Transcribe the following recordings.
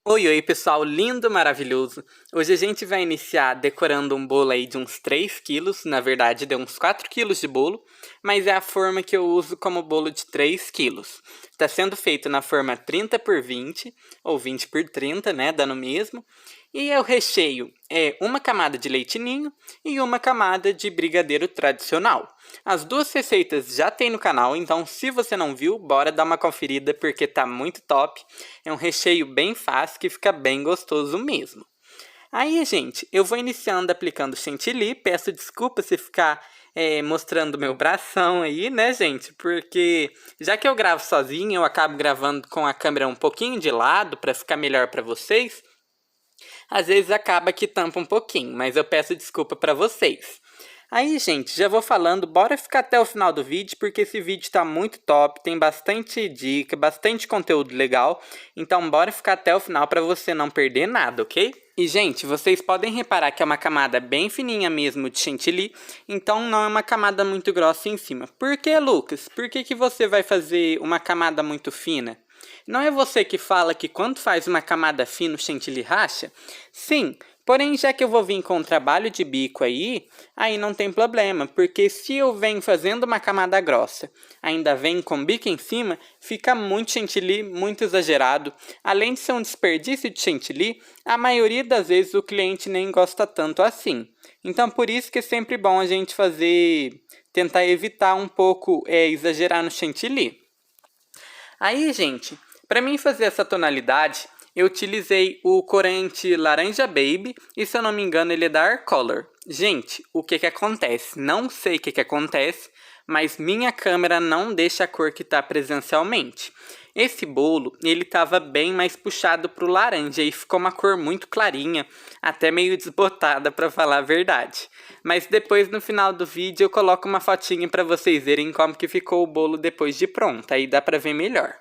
Oi, oi, pessoal lindo, maravilhoso. Hoje a gente vai iniciar decorando um bolo aí de uns 3 quilos, na verdade deu uns 4 quilos de bolo, mas é a forma que eu uso como bolo de 3 quilos. Está sendo feito na forma 30 por 20, ou 20 por 30, né, dando o mesmo. E o recheio é uma camada de leite ninho e uma camada de brigadeiro tradicional. As duas receitas já tem no canal, então se você não viu, bora dar uma conferida porque tá muito top. É um recheio bem fácil que fica bem gostoso mesmo. Aí, gente, eu vou iniciando aplicando chantilly. Peço desculpa se ficar mostrando meu bração aí, né, gente? Porque já que eu gravo sozinho, eu acabo gravando com a câmera um pouquinho de lado para ficar melhor para vocês. Às vezes acaba que tampa um pouquinho, mas eu peço desculpa para vocês. Aí, gente, já vou falando, bora ficar até o final do vídeo, porque esse vídeo está muito top, tem bastante dica, bastante conteúdo legal, então bora ficar até o final para você não perder nada, ok? E, gente, vocês podem reparar que é uma camada bem fininha mesmo de chantilly, então não é uma camada muito grossa em cima. Por que, Lucas? Por que você vai fazer uma camada muito fina? Não é você que fala que quando faz uma camada fina o chantilly racha? Sim, porém já que eu vou vir com um trabalho de bico aí não tem problema, porque se eu venho fazendo uma camada grossa, ainda venho com bico em cima, fica muito chantilly, muito exagerado. Além de ser um desperdício de chantilly, a maioria das vezes o cliente nem gosta tanto assim. Então por isso que é sempre bom a gente tentar evitar um pouco exagerar no chantilly. Aí, gente, para mim fazer essa tonalidade, eu utilizei o corante Laranja Baby e, se eu não me engano, ele é da Arcolor. Gente, o que acontece? Não sei o que acontece, mas minha câmera não deixa a cor que está presencialmente. Esse bolo, ele estava bem mais puxado para o laranja e ficou uma cor muito clarinha, até meio desbotada para falar a verdade. Mas depois no final do vídeo eu coloco uma fotinha para vocês verem como que ficou o bolo depois de pronto, aí dá para ver melhor.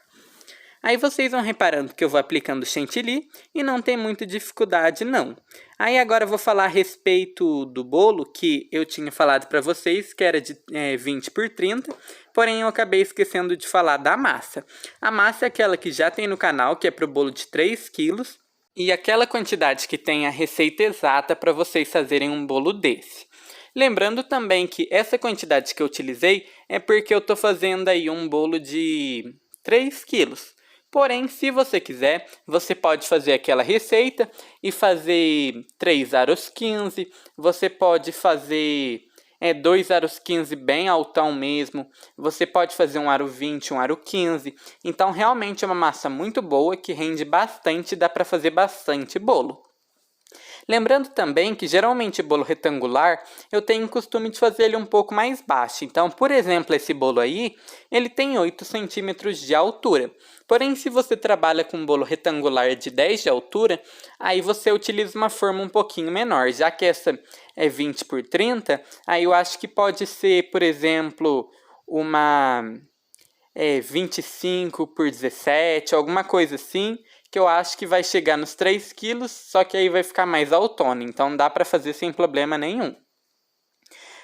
Aí vocês vão reparando que eu vou aplicando chantilly e não tem muita dificuldade não. Aí agora eu vou falar a respeito do bolo que eu tinha falado para vocês, que era de 20 por 30, porém eu acabei esquecendo de falar da massa. A massa é aquela que já tem no canal, que é para o bolo de 3 quilos, e aquela quantidade que tem a receita exata para vocês fazerem um bolo desse. Lembrando também que essa quantidade que eu utilizei é porque eu estou fazendo aí um bolo de 3 quilos. Porém, se você quiser, você pode fazer aquela receita e fazer 3 aros 15. Você pode fazer 2 aros 15 bem altão mesmo. Você pode fazer um aro 20, um aro 15. Então, realmente é uma massa muito boa que rende bastante e dá para fazer bastante bolo. Lembrando também que geralmente bolo retangular eu tenho o costume de fazer ele um pouco mais baixo. Então, por exemplo, esse bolo aí, ele tem 8 centímetros de altura. Porém, se você trabalha com um bolo retangular de 10 de altura, aí você utiliza uma forma um pouquinho menor. Já que essa é 20 por 30, aí eu acho que pode ser, por exemplo, uma 25 por 17, alguma coisa assim, que eu acho que vai chegar nos 3 quilos, só que aí vai ficar mais autônomo, então dá para fazer sem problema nenhum.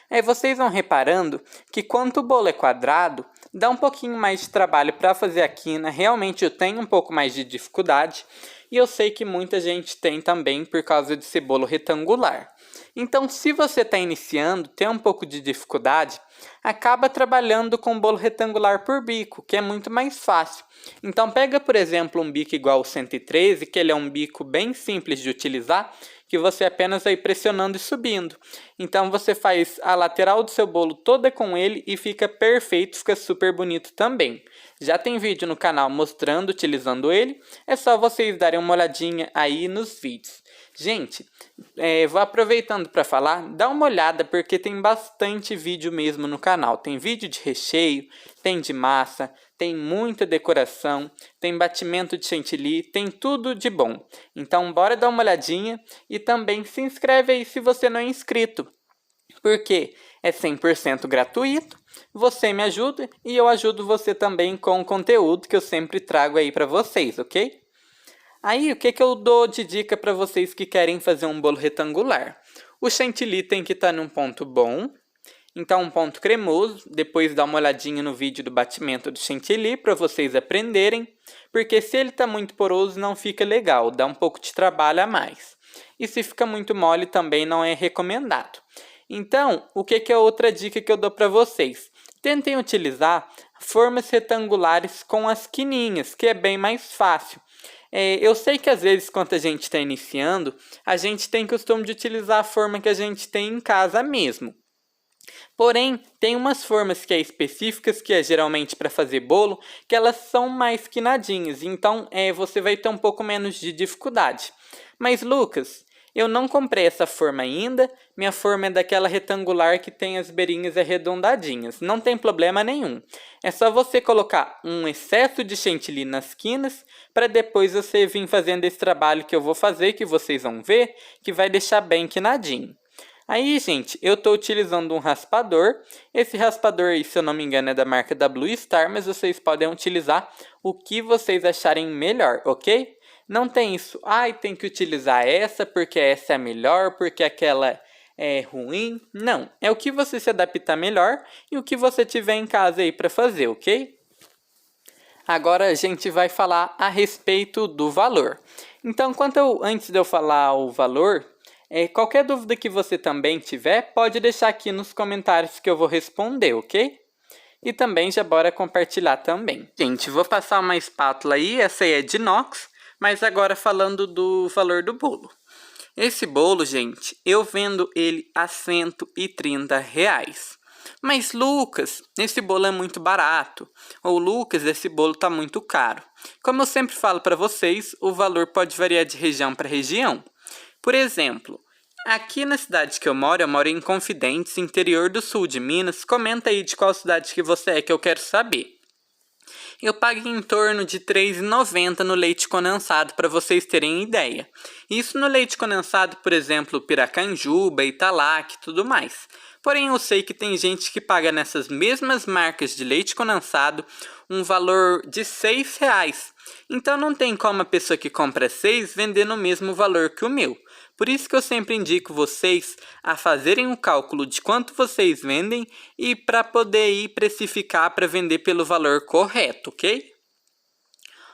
Aí vocês vão reparando que quando o bolo é quadrado, dá um pouquinho mais de trabalho para fazer a quina, realmente eu tenho um pouco mais de dificuldade, e eu sei que muita gente tem também por causa de ser bolo retangular. Então, se você está iniciando, tem um pouco de dificuldade, acaba trabalhando com bolo retangular por bico, que é muito mais fácil. Então, pega, por exemplo, um bico igual o 113, que ele é um bico bem simples de utilizar, que você apenas vai pressionando e subindo. Então, você faz a lateral do seu bolo toda com ele e fica perfeito, fica super bonito também. Já tem vídeo no canal mostrando utilizando ele, é só vocês darem uma olhadinha aí nos vídeos. Gente, vou aproveitando para falar, dá uma olhada porque tem bastante vídeo mesmo no canal. Tem vídeo de recheio, tem de massa, tem muita decoração, tem batimento de chantilly, tem tudo de bom. Então bora dar uma olhadinha e também se inscreve aí se você não é inscrito. Porque é 100% gratuito, você me ajuda e eu ajudo você também com o conteúdo que eu sempre trago aí para vocês, ok? Aí, o que eu dou de dica para vocês que querem fazer um bolo retangular? O chantilly tem que estar num ponto bom Então um ponto cremoso, depois dá uma olhadinha no vídeo do batimento do chantilly para vocês aprenderem, porque se ele está muito poroso não fica legal, dá um pouco de trabalho a mais. E se fica muito mole também não é recomendado. Então, o que é outra dica que eu dou para vocês? Tentem utilizar formas retangulares com as quininhas, que é bem mais fácil. Eu sei que às vezes quando a gente está iniciando, a gente tem costume de utilizar a forma que a gente tem em casa mesmo. Porém, tem umas formas que é específicas, que é geralmente para fazer bolo, que elas são mais quinadinhas, então você vai ter um pouco menos de dificuldade. Mas Lucas, eu não comprei essa forma ainda, minha forma é daquela retangular que tem as beirinhas arredondadinhas, não tem problema nenhum. É só você colocar um excesso de chantilly nas quinas, para depois você vir fazendo esse trabalho que eu vou fazer, que vocês vão ver, que vai deixar bem quinadinho. Aí, gente, eu estou utilizando um raspador. Esse raspador aí, se eu não me engano, é da marca da Blue Star, mas vocês podem utilizar o que vocês acharem melhor, ok? Não tem isso, tem que utilizar essa porque essa é melhor, porque aquela é ruim. Não, é o que você se adaptar melhor e o que você tiver em casa aí para fazer, ok? Agora a gente vai falar a respeito do valor. Então, antes de eu falar o valor, qualquer dúvida que você também tiver, pode deixar aqui nos comentários que eu vou responder, ok? E também já bora compartilhar também. Gente, vou passar uma espátula aí, essa aí é de inox, mas agora falando do valor do bolo. Esse bolo, gente, eu vendo ele a R$130. Mas Lucas, esse bolo é muito barato. Ou Lucas, esse bolo tá muito caro. Como eu sempre falo para vocês, o valor pode variar de região para região. Por exemplo, aqui na cidade que eu moro em Confidentes, interior do sul de Minas. Comenta aí de qual cidade que você é, que eu quero saber. Eu pago em torno de R$3,90 no leite condensado, para vocês terem ideia. Isso no leite condensado, por exemplo, Piracanjuba, Italac e tudo mais. Porém, eu sei que tem gente que paga nessas mesmas marcas de leite condensado um valor de R$6. Então não tem como a pessoa que compra 6 vender no mesmo valor que o meu. Por isso que eu sempre indico vocês a fazerem um cálculo de quanto vocês vendem e para poder ir precificar para vender pelo valor correto, ok?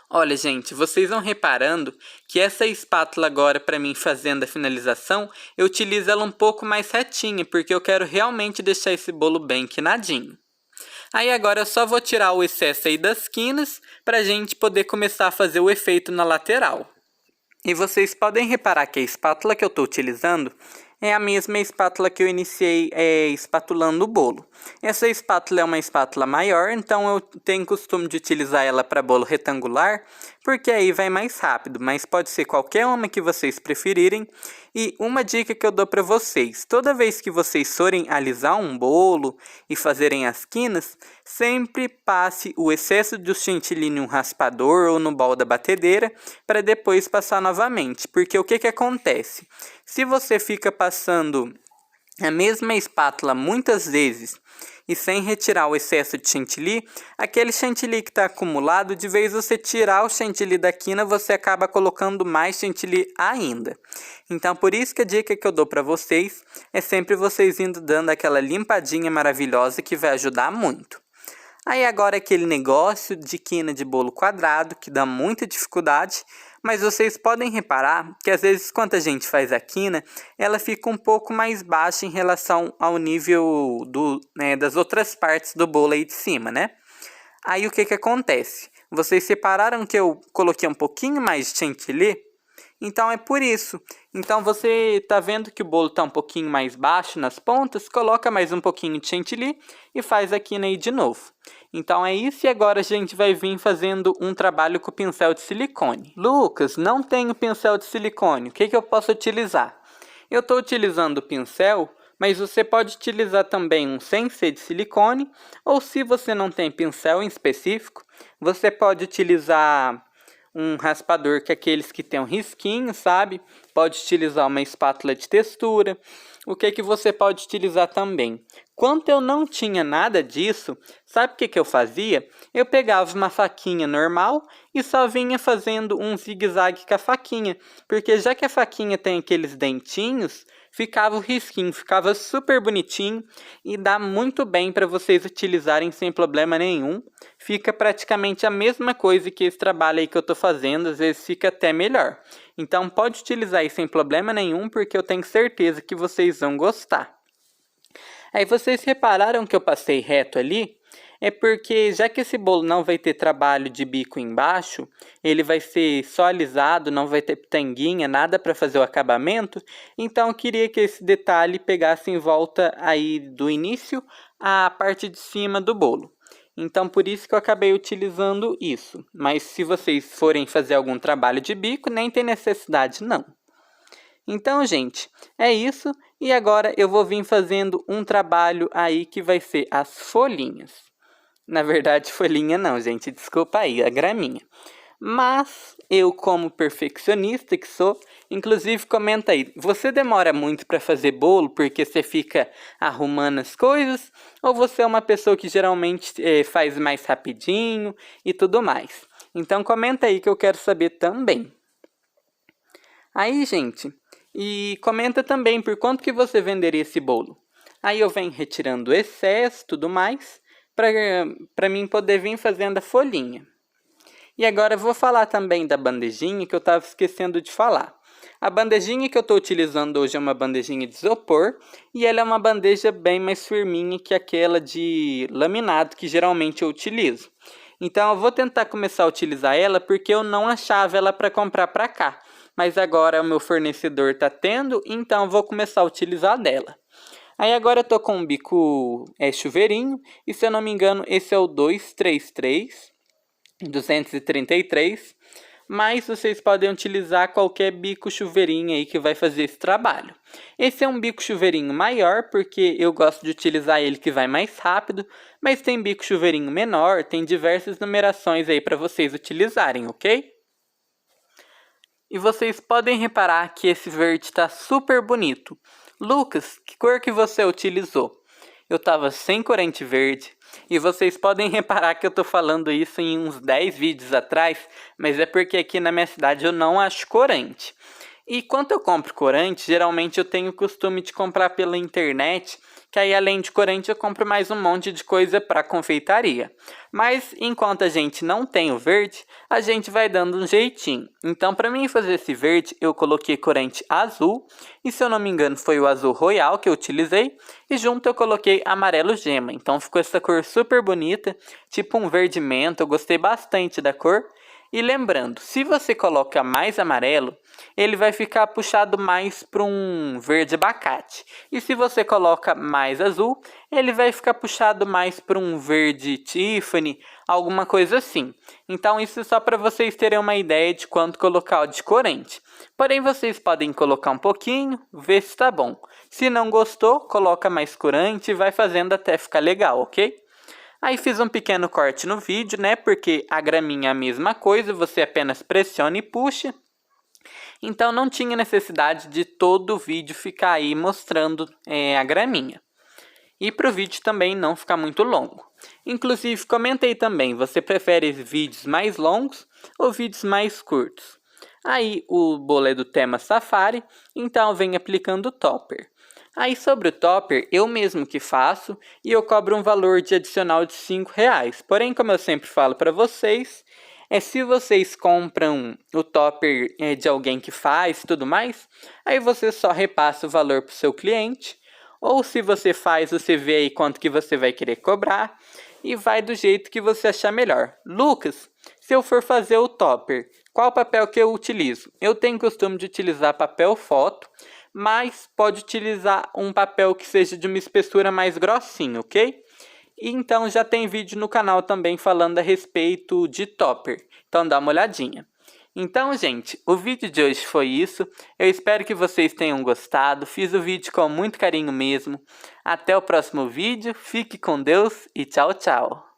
Olha, gente, vocês vão reparando que essa espátula agora, para mim fazendo a finalização, eu utilizo ela um pouco mais retinha, porque eu quero realmente deixar esse bolo bem quinadinho. Aí agora eu só vou tirar o excesso aí das quinas, para a gente poder começar a fazer o efeito na lateral. E vocês podem reparar que a espátula que eu estou utilizando é a mesma espátula que eu iniciei espatulando o bolo. Essa espátula é uma espátula maior, então eu tenho costume de utilizar ela para bolo retangular, porque aí vai mais rápido, mas pode ser qualquer uma que vocês preferirem. E uma dica que eu dou para vocês, toda vez que vocês forem alisar um bolo e fazerem as quinas, sempre passe o excesso do chantilly em um raspador ou no bol da batedeira, para depois passar novamente, porque o que acontece? Se você fica passando a mesma espátula muitas vezes e sem retirar o excesso de chantilly, aquele chantilly que está acumulado, de vez você tirar o chantilly da quina, você acaba colocando mais chantilly ainda. Então, por isso que a dica que eu dou para vocês é sempre vocês indo dando aquela limpadinha maravilhosa, que vai ajudar muito. Aí agora aquele negócio de quina de bolo quadrado, que dá muita dificuldade, mas vocês podem reparar que às vezes quando a gente faz a quina, ela fica um pouco mais baixa em relação ao nível das outras partes do bolo aí de cima, né? Aí o que acontece? Vocês separaram que eu coloquei um pouquinho mais de chantilly? Então é por isso. Então você está vendo que o bolo está um pouquinho mais baixo nas pontas, coloca mais um pouquinho de chantilly e faz a quina aí de novo. Então é isso, e agora a gente vai vir fazendo um trabalho com o pincel de silicone. Lucas, não tenho pincel de silicone, o que eu posso utilizar? Eu estou utilizando o pincel, mas você pode utilizar também um sem ser de silicone, ou se você não tem pincel em específico, você pode utilizar um raspador, que é aqueles que tem um risquinho, sabe? Pode utilizar uma espátula de textura. o que você pode utilizar também. Quando eu não tinha nada disso, sabe o que eu fazia? Eu pegava uma faquinha normal e só vinha fazendo um zigue-zague com a faquinha, porque já que a faquinha tem aqueles dentinhos, ficava o risquinho, ficava super bonitinho e dá muito bem para vocês utilizarem sem problema nenhum. Fica praticamente a mesma coisa que esse trabalho aí que eu estou fazendo, às vezes fica até melhor. Então pode utilizar aí sem problema nenhum, porque eu tenho certeza que vocês vão gostar. Aí vocês repararam que eu passei reto ali? É porque já que esse bolo não vai ter trabalho de bico embaixo, ele vai ser só alisado, não vai ter pitanguinha, nada para fazer o acabamento, então eu queria que esse detalhe pegasse em volta aí do início à parte de cima do bolo. Então por isso que eu acabei utilizando isso, mas se vocês forem fazer algum trabalho de bico, nem tem necessidade não. Então, gente, é isso. E agora eu vou vir fazendo um trabalho aí que vai ser as folhinhas. Na verdade, folhinha não, gente. Desculpa aí, a graminha. Mas eu, como perfeccionista que sou, inclusive comenta aí. Você demora muito para fazer bolo porque você fica arrumando as coisas? Ou você é uma pessoa que geralmente faz mais rapidinho e tudo mais? Então comenta aí que eu quero saber também. Aí, gente... E comenta também por quanto que você venderia esse bolo. Aí eu venho retirando o excesso e tudo mais, para mim poder vir fazendo a folhinha. E agora eu vou falar também da bandejinha que eu estava esquecendo de falar. A bandejinha que eu estou utilizando hoje é uma bandejinha de isopor, e ela é uma bandeja bem mais firminha que aquela de laminado que geralmente eu utilizo. Então eu vou tentar começar a utilizar ela porque eu não achava ela para comprar para cá. Mas agora o meu fornecedor está tendo, então vou começar a utilizar dela. Aí agora eu tô com um bico chuveirinho, e se eu não me engano esse é o 233, mas vocês podem utilizar qualquer bico chuveirinho aí que vai fazer esse trabalho. Esse é um bico chuveirinho maior, porque eu gosto de utilizar ele que vai mais rápido, mas tem bico chuveirinho menor, tem diversas numerações aí para vocês utilizarem, ok? E vocês podem reparar que esse verde está super bonito. Lucas, que cor que você utilizou? Eu estava sem corante verde. E vocês podem reparar que eu estou falando isso em uns 10 vídeos atrás, mas é porque aqui na minha cidade eu não acho corante. E quando eu compro corante, geralmente eu tenho o costume de comprar pela internet, que aí além de corante eu compro mais um monte de coisa para confeitaria. Mas enquanto a gente não tem o verde, a gente vai dando um jeitinho. Então para mim fazer esse verde, eu coloquei corante azul, e se eu não me engano foi o azul royal que eu utilizei, e junto eu coloquei amarelo gema. Então ficou essa cor super bonita, tipo um verde menta, eu gostei bastante da cor. E lembrando, se você coloca mais amarelo, ele vai ficar puxado mais para um verde abacate. E se você coloca mais azul, ele vai ficar puxado mais para um verde Tiffany, alguma coisa assim. Então isso é só para vocês terem uma ideia de quanto colocar de corante. Porém vocês podem colocar um pouquinho, ver se está bom. Se não gostou, coloca mais corante e vai fazendo até ficar legal, ok? Aí fiz um pequeno corte no vídeo, né? Porque a graminha é a mesma coisa, você apenas pressiona e puxa. Então não tinha necessidade de todo o vídeo ficar aí mostrando a graminha. E para o vídeo também não ficar muito longo. Inclusive, comenta aí também, você prefere vídeos mais longos ou vídeos mais curtos? Aí o bolo é do tema Safari, então eu venho aplicando o topper. Aí sobre o topper, eu mesmo que faço, e eu cobro um valor de adicional de R$5. Porém, como eu sempre falo para vocês, se vocês compram o topper de alguém que faz e tudo mais, aí você só repassa o valor para o seu cliente. Ou se você faz, você vê aí quanto que você vai querer cobrar e vai do jeito que você achar melhor. Lucas, se eu for fazer o topper, qual papel que eu utilizo? Eu tenho costume de utilizar papel foto, mas pode utilizar um papel que seja de uma espessura mais grossinha, ok? E então já tem vídeo no canal também falando a respeito de topper, então dá uma olhadinha. Então, gente, o vídeo de hoje foi isso. Eu espero que vocês tenham gostado. Fiz o vídeo com muito carinho mesmo. Até o próximo vídeo. Fique com Deus e tchau, tchau.